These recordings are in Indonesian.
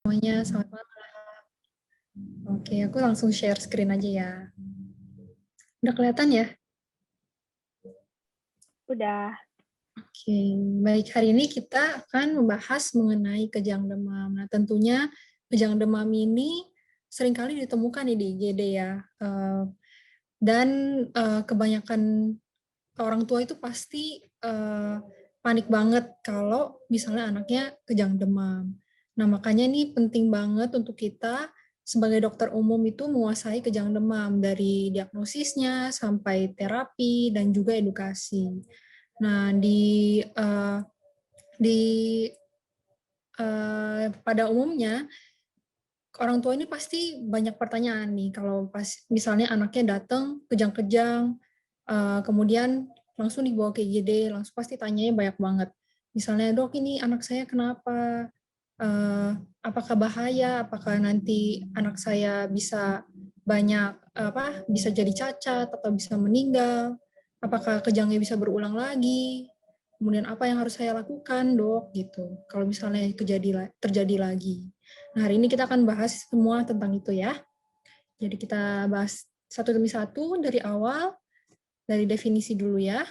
Semuanya, selamat malam. Oke, aku langsung share screen aja ya. Udah kelihatan ya? Udah. Oke, baik. Hari ini kita akan membahas mengenai kejang demam. Nah, tentunya kejang demam ini seringkali ditemukan di IGD ya. Dan kebanyakan orang tua itu pasti panik banget kalau misalnya anaknya kejang demam. Nah, makanya ini penting banget untuk kita sebagai dokter umum itu menguasai kejang demam dari diagnosisnya sampai terapi dan juga edukasi. Nah, di pada umumnya orang tua ini pasti banyak pertanyaan nih kalau pas misalnya anaknya datang kejang-kejang, kemudian langsung dibawa ke IGD, langsung pasti tanyanya banyak banget. Misalnya, "Dok, ini anak saya kenapa? Apakah bahaya? Apakah nanti anak saya bisa bisa jadi cacat atau bisa meninggal? Apakah kejangnya bisa berulang lagi? Kemudian apa yang harus saya lakukan, Dok?" Gitu. Kalau misalnya terjadi lagi. Nah, hari ini kita akan bahas semua tentang itu ya. Jadi kita bahas satu demi satu dari awal, dari definisi dulu ya.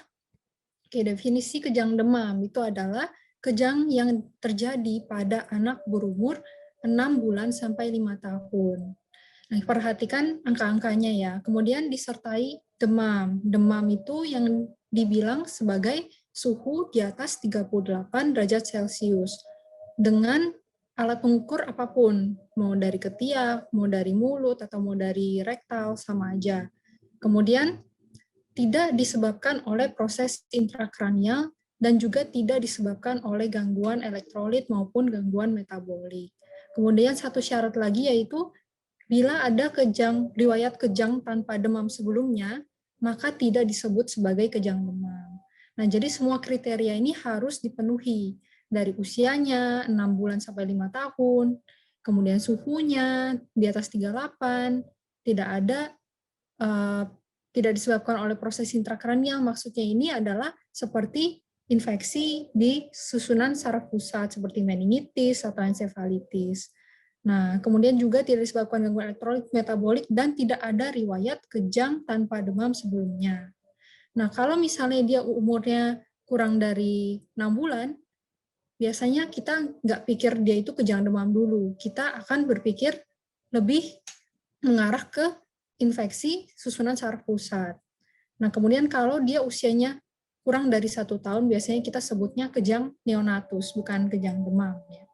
Oke, definisi kejang demam itu adalah kejang yang terjadi pada anak berumur 6 bulan sampai 5 tahun. Nah, perhatikan angka-angkanya ya. Kemudian disertai demam. Demam itu yang dibilang sebagai suhu di atas 38 derajat Celcius dengan alat pengukur apapun, mau dari ketiak, mau dari mulut, atau mau dari rektal, sama aja. Kemudian tidak disebabkan oleh proses intrakranial dan juga tidak disebabkan oleh gangguan elektrolit maupun gangguan metabolik. Kemudian satu syarat lagi yaitu bila ada riwayat kejang tanpa demam sebelumnya, maka tidak disebut sebagai kejang demam. Nah, jadi semua kriteria ini harus dipenuhi dari usianya 6 bulan sampai 5 tahun, kemudian suhunya di atas 38, tidak ada eh, tidak disebabkan oleh proses intrakranial. Maksudnya ini adalah seperti infeksi di susunan saraf pusat seperti meningitis atau ensefalitis. Nah, kemudian juga tidak disebabkan gangguan elektrolit metabolik dan tidak ada riwayat kejang tanpa demam sebelumnya. Nah, kalau misalnya dia umurnya kurang dari 6 bulan, biasanya kita nggak pikir dia itu kejang demam dulu. Kita akan berpikir lebih mengarah ke infeksi susunan saraf pusat. Nah, kemudian kalau dia usianya kurang dari 1 tahun, biasanya kita sebutnya kejang neonatus, bukan kejang demam. Ya.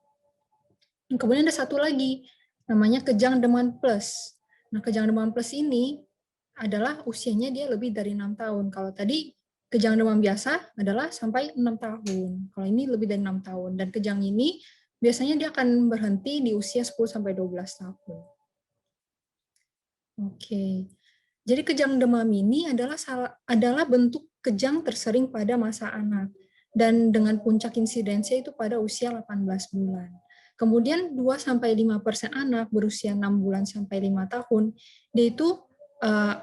Kemudian ada satu lagi, namanya kejang demam plus. Nah, kejang demam plus ini adalah usianya dia lebih dari 6 tahun. Kalau tadi kejang demam biasa adalah sampai 6 tahun. Kalau ini lebih dari 6 tahun. Dan kejang ini biasanya dia akan berhenti di usia 10-12 tahun. Oke. Jadi kejang demam ini adalah bentuk kejang tersering pada masa anak dan dengan puncak insidensinya itu pada usia 18 bulan. Kemudian 2-5% anak berusia 6 bulan sampai 5 tahun dia itu uh,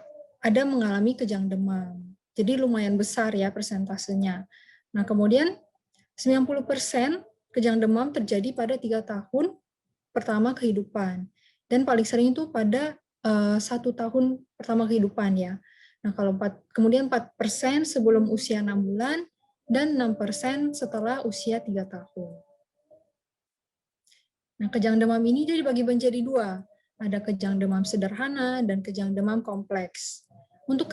ada mengalami kejang demam. Jadi lumayan besar ya persentasenya. Nah, kemudian 90% kejang demam terjadi pada 3 tahun pertama kehidupan. Dan paling sering itu pada 1 tahun pertama kehidupan ya. Nah, kalau kemudian 4% sebelum usia 6 bulan dan 6% setelah usia 3 tahun. Nah, kejang demam ini dia dibagi menjadi dua. Ada kejang demam sederhana dan kejang demam kompleks. Untuk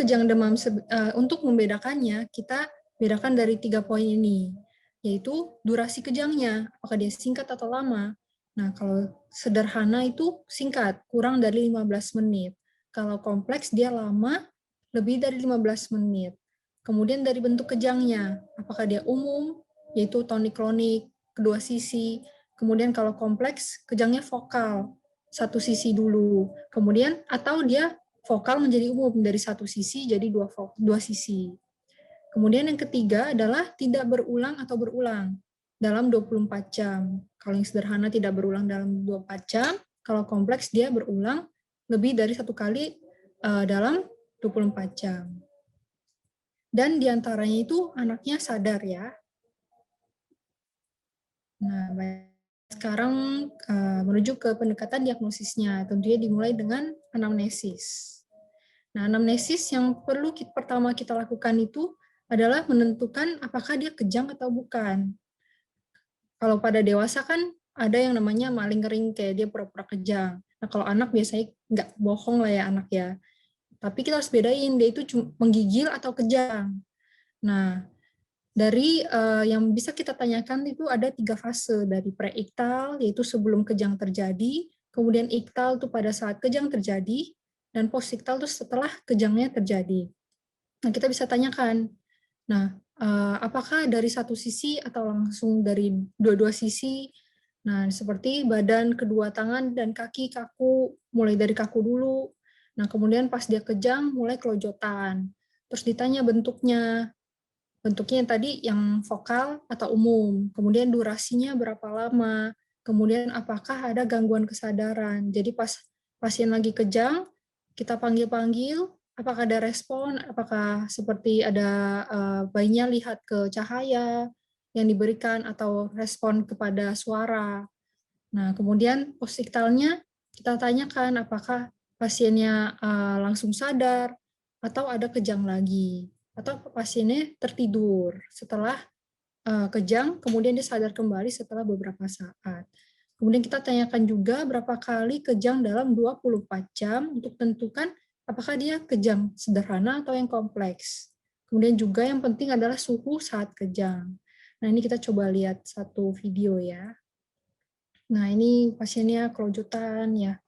membedakannya, kita bedakan dari 3 poin ini, yaitu durasi kejangnya, apakah dia singkat atau lama. Nah, kalau sederhana itu singkat, kurang dari 15 menit. Kalau kompleks dia lama, lebih dari 15 menit. Kemudian dari bentuk kejangnya, apakah dia umum, yaitu tonik-klonik, kedua sisi. Kemudian kalau kompleks, kejangnya vokal, satu sisi dulu. Kemudian, atau dia vokal menjadi umum dari satu sisi jadi dua sisi. Kemudian yang ketiga adalah tidak berulang atau berulang dalam 24 jam. Kalau yang sederhana tidak berulang dalam 24 jam, kalau kompleks dia berulang lebih dari satu kali dalam 24 jam. Dan diantaranya itu anaknya sadar ya. Nah, baik. Sekarang menuju ke pendekatan diagnosisnya, tentunya dimulai dengan anamnesis. Nah, anamnesis yang perlu pertama kita lakukan itu adalah menentukan apakah dia kejang atau bukan. Kalau pada dewasa kan ada yang namanya malingering, kayak dia pura-pura kejang. Nah, kalau anak biasanya nggak bohong lah ya anak ya. Tapi kita harus bedain, dia itu cuma menggigil atau kejang. Nah, dari yang bisa kita tanyakan itu ada 3 fase, dari pre-iktal, yaitu sebelum kejang terjadi, kemudian iktal itu pada saat kejang terjadi, dan post-iktal itu setelah kejangnya terjadi. Nah, kita bisa tanyakan, nah, apakah dari satu sisi atau langsung dari dua-dua sisi? Nah, seperti badan, kedua tangan, dan kaki kaku, mulai dari kaku dulu. Nah, kemudian pas dia kejang, mulai kelojotan. Terus ditanya bentuknya. Bentuknya yang tadi yang vokal atau umum. Kemudian durasinya berapa lama. Kemudian apakah ada gangguan kesadaran. Jadi pas pasien lagi kejang, kita panggil-panggil, apakah ada respon, apakah seperti ada bayinya lihat ke cahaya yang diberikan atau respon kepada suara. Nah, kemudian postiktalnya kita tanyakan apakah pasiennya langsung sadar atau ada kejang lagi, atau pasiennya tertidur setelah kejang, kemudian dia sadar kembali setelah beberapa saat. Kemudian kita tanyakan juga berapa kali kejang dalam 24 jam untuk tentukan apakah dia kejang sederhana atau yang kompleks. Kemudian juga yang penting adalah suhu saat kejang. Nah, ini kita coba lihat satu video ya. Nah, ini pasiennya kelojotan ya,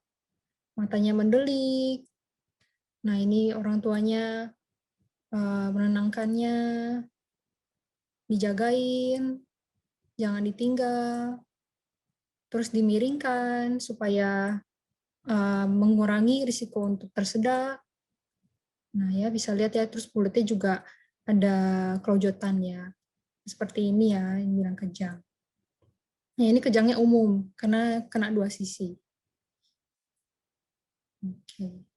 matanya mendelik. Nah, ini orang tuanya menenangkannya, dijagain, jangan ditinggal, terus dimiringkan supaya mengurangi risiko untuk tersedak. Nah, ya bisa lihat ya, terus mulutnya juga ada kelojotan ya. Seperti ini ya, yang bilang kejang. Nah, ini kejangnya umum karena kena dua sisi. Oke.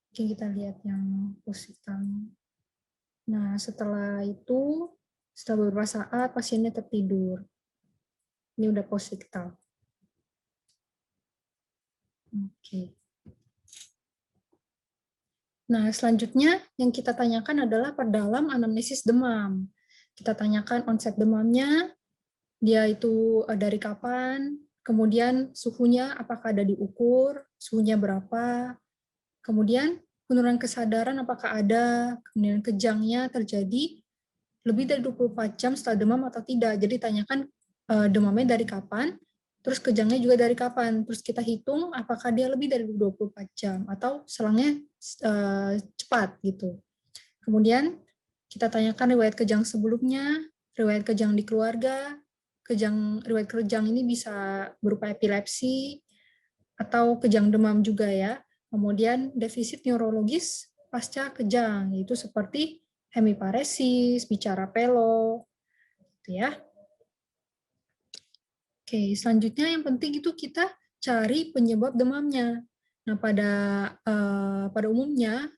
Oke, kita lihat yang positifnya. Nah, setelah itu, setelah beberapa saat, pasiennya tertidur. Ini udah postiktal. Oke. Nah, selanjutnya yang kita tanyakan adalah perdalam anamnesis demam. Kita tanyakan onset demamnya, dia itu dari kapan, kemudian suhunya apakah ada diukur, suhunya berapa, kemudian penurunan kesadaran apakah ada, kemudian kejangnya terjadi lebih dari 24 jam setelah demam atau tidak. Jadi tanyakan demamnya dari kapan, terus kejangnya juga dari kapan. Terus kita hitung apakah dia lebih dari 24 jam atau selangnya cepat gitu. Kemudian kita tanyakan riwayat kejang sebelumnya, riwayat kejang di keluarga, riwayat kejang ini bisa berupa epilepsi atau kejang demam juga ya. Kemudian defisit neurologis pasca kejang, yaitu seperti hemiparesis, bicara pelo, gitu ya. Oke, selanjutnya yang penting itu kita cari penyebab demamnya. Nah, pada umumnya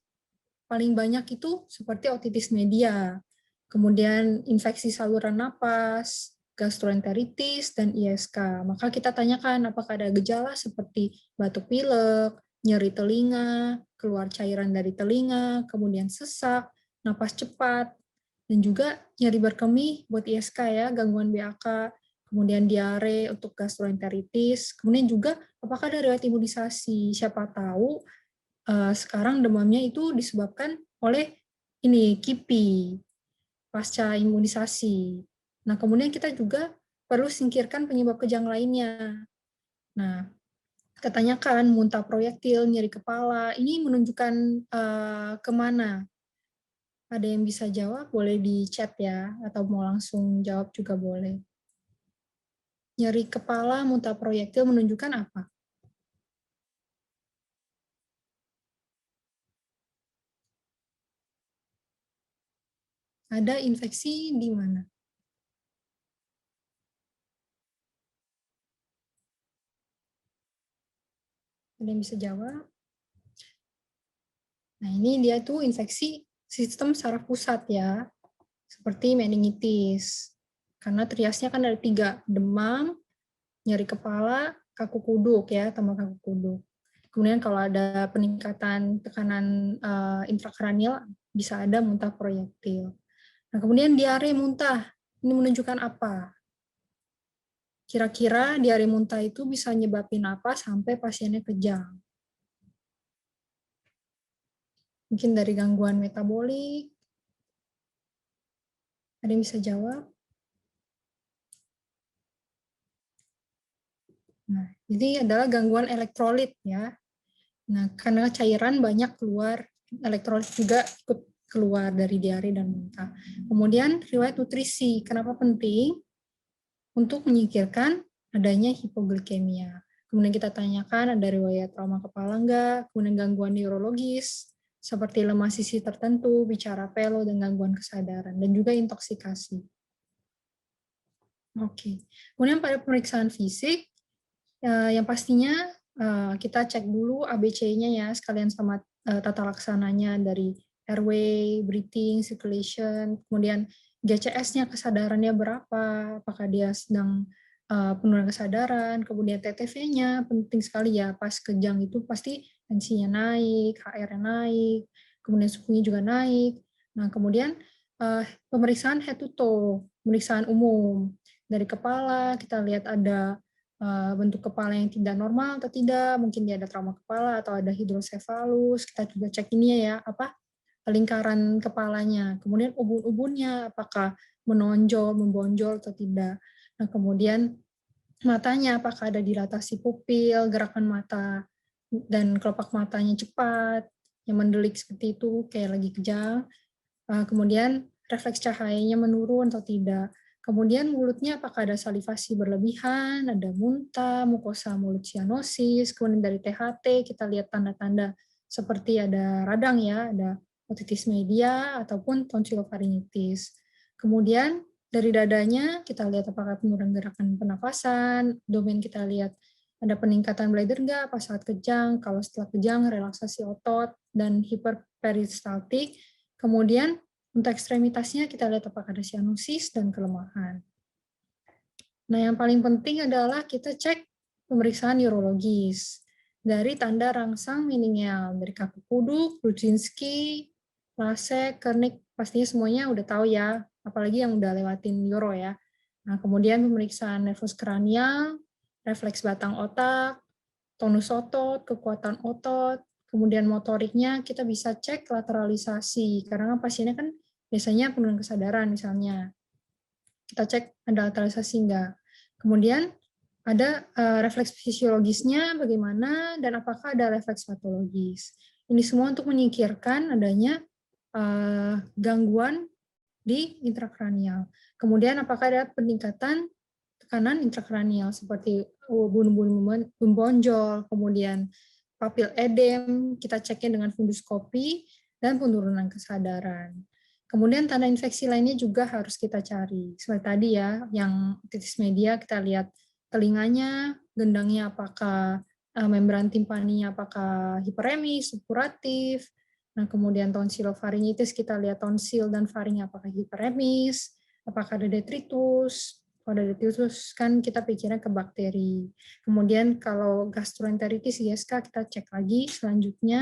paling banyak itu seperti otitis media, kemudian infeksi saluran napas, gastroenteritis, dan ISK. Maka kita tanyakan apakah ada gejala seperti batuk pilek, nyeri telinga, keluar cairan dari telinga, kemudian sesak, napas cepat, dan juga nyeri berkemih buat ISK ya, gangguan BAK, kemudian diare untuk gastroenteritis, kemudian juga apakah ada riwayat imunisasi. Siapa tahu sekarang demamnya itu disebabkan oleh ini KIPI pasca imunisasi. Nah, kemudian kita juga perlu singkirkan penyebab kejang lainnya. Nah, kita tanyakan muntah proyektil, nyeri kepala, ini menunjukkan kemana? Ada yang bisa jawab, boleh di chat ya, atau mau langsung jawab juga boleh. Nyeri kepala, muntah proyektil menunjukkan apa? Ada infeksi di mana? Ada yang bisa jawab? Nah, ini dia tuh infeksi sistem saraf pusat ya, seperti meningitis. Karena triasnya kan ada 3, demam, nyeri kepala, kaku kuduk ya, tambah kaku kuduk. Kemudian kalau ada peningkatan tekanan intrakranial, bisa ada muntah proyektil. Nah, kemudian diare muntah, ini menunjukkan apa? Kira-kira diare muntah itu bisa nyebabin apa sampai pasiennya kejang? Mungkin dari gangguan metabolik, ada yang bisa jawab? Nah, ini adalah gangguan elektrolit ya. Nah, karena cairan banyak keluar, elektrolit juga ikut keluar dari diare dan muntah. Kemudian riwayat nutrisi, kenapa penting? Untuk menyingkirkan adanya hipoglikemia. Kemudian kita tanyakan ada riwayat trauma kepala enggak, kemudian gangguan neurologis, seperti lemah sisi tertentu, bicara pelo, dan gangguan kesadaran, dan juga intoksikasi. Oke. Kemudian pada pemeriksaan fisik, yang pastinya kita cek dulu ABC-nya ya, sekalian sama tata laksananya dari airway, breathing, circulation, kemudian GCS-nya kesadarannya berapa, apakah dia sedang penurunan kesadaran, kemudian TTV-nya penting sekali ya, pas kejang itu pasti tensinya naik, HR-nya naik, kemudian suhunya juga naik. Nah, kemudian pemeriksaan head to toe, pemeriksaan umum. Dari kepala kita lihat ada bentuk kepala yang tidak normal atau tidak, mungkin dia ada trauma kepala atau ada hidrosefalus, kita juga cek ini ya, apa lingkaran kepalanya, kemudian ubun-ubunnya apakah menonjol, membonjol atau tidak. Nah, kemudian matanya apakah ada dilatasi pupil, gerakan mata dan kelopak matanya cepat, yang mendelik seperti itu kayak lagi kejang. Kemudian refleks cahayanya menurun atau tidak. Kemudian mulutnya apakah ada salivasi berlebihan, ada muntah, mukosa mulut sianosis, kemudian dari THT kita lihat tanda-tanda seperti ada radang ya, ada otitis media ataupun tonsilofaringitis. Kemudian dari dadanya kita lihat apakah penurunan gerakan pernafasan, domain kita lihat ada peningkatan bladder enggak pas saat kejang, kalau setelah kejang relaksasi otot dan hiperperistaltik. Kemudian untuk ekstremitasnya kita lihat apakah ada sianosis dan kelemahan. Nah, yang paling penting adalah kita cek pemeriksaan neurologis dari tanda rangsang meningeal, dari kaku kuduk, Brudzinski, Lasek, Kernik, pastinya semuanya udah tahu ya, apalagi yang udah lewatin neuro ya. Nah, kemudian pemeriksaan nervus kranial, refleks batang otak, tonus otot, kekuatan otot, kemudian motoriknya kita bisa cek lateralisasi, karena kan pasiennya kan biasanya penurunan kesadaran misalnya. Kita cek ada lateralisasi enggak. Kemudian ada refleks fisiologisnya bagaimana dan apakah ada refleks patologis. Ini semua untuk menyingkirkan adanya gangguan di intrakranial. Kemudian apakah ada peningkatan tekanan intrakranial seperti bunuh-bunuh membonjol, kemudian papil edem, kita ceknya dengan funduskopi, dan penurunan kesadaran. Kemudian tanda infeksi lainnya juga harus kita cari. Seperti tadi ya, yang otitis media kita lihat telinganya, gendangnya apakah membran timpaninya apakah hiperemis, suppuratif. Nah, kemudian tonsilofaringitis kita lihat tonsil dan faring apakah hiperemis, apakah ada detritus. Kalau ada detritus kan kita pikirnya ke bakteri. Kemudian kalau gastroenteritis ISK kita cek lagi selanjutnya